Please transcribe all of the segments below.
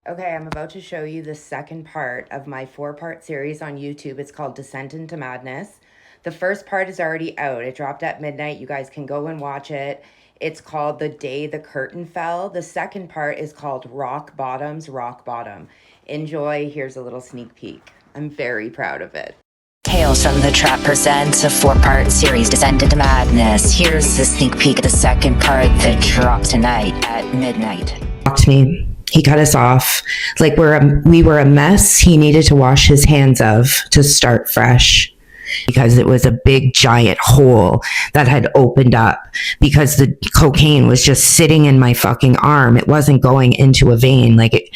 Okay, I'm about to show you the second part of my 4-part series on YouTube. It's called Descent into Madness. The first part is already out. It dropped at midnight. You guys can go and watch it. It's called The Day the Curtain Fell. The second part is called Rock Bottom's Rock Bottom. Enjoy. Here's a little sneak peek. I'm very proud of it. Tales from the Trap presents a 4-part series, Descent into Madness. Here's a sneak peek of the second part that drops tonight at midnight. Talk to me. He cut us off. Like we were a mess he needed to wash his hands of to start fresh. Because it was a big giant hole that had opened up because the cocaine was just sitting in my fucking arm. It wasn't going into a vein. Like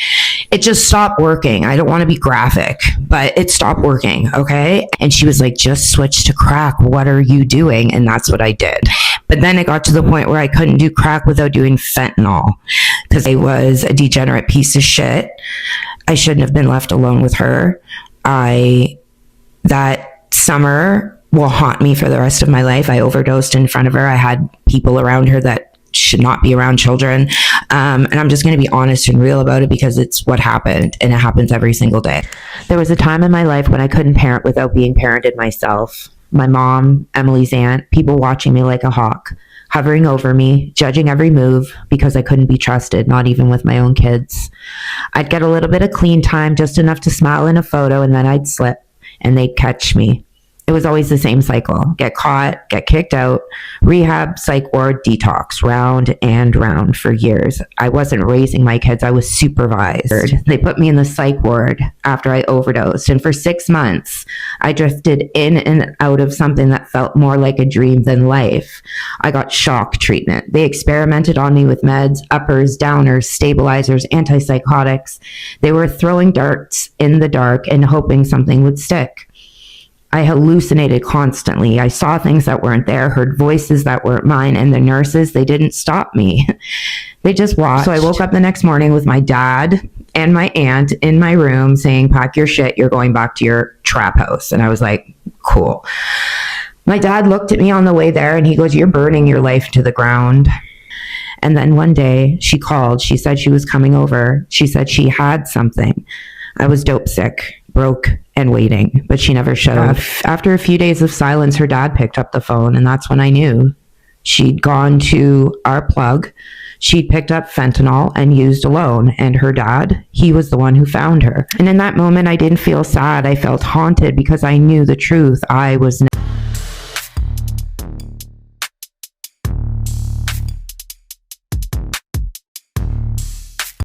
it just stopped working. I don't want to be graphic, but it stopped working. Okay. And she was like, just switch to crack. What are you doing? And that's what I did. But then it got to the point where I couldn't do crack without doing fentanyl because I was a degenerate piece of shit. I shouldn't have been left alone with her. That summer will haunt me for the rest of my life. I overdosed in front of her. I had people around her that should not be around children. And I'm just going to be honest and real about it because it's what happened, and it happens every single day. There was a time in my life when I couldn't parent without being parented myself. My mom, Emily's aunt, people watching me like a hawk, hovering over me, judging every move because I couldn't be trusted, not even with my own kids. I'd get a little bit of clean time, just enough to smile in a photo, and then I'd slip. And they'd catch me. It was always the same cycle. Get caught, get kicked out, rehab, psych ward, detox, round and round for years. I wasn't raising my kids, I was supervised. They put me in the psych ward after I overdosed. And for 6 months, I drifted in and out of something that felt more like a dream than life. I got shock treatment. They experimented on me with meds, uppers, downers, stabilizers, antipsychotics. They were throwing darts in the dark and hoping something would stick. I hallucinated constantly. I saw things that weren't there, heard voices that weren't mine, and the nurses, they didn't stop me. They just watched. So I woke up the next morning with my dad and my aunt in my room saying, pack your shit, you're going back to your trap house. And I was like, cool. My dad looked at me on the way there and he goes, you're burning your life to the ground. And then one day she called. She said she was coming over. She said she had something. I was dope sick, broke, and waiting, but she never showed up. After a few days of silence, her dad picked up the phone, and that's when I knew. She'd gone to our plug. She'd picked up fentanyl and used alone, and her dad, he was the one who found her. And in that moment, I didn't feel sad. I felt haunted because I knew the truth. I was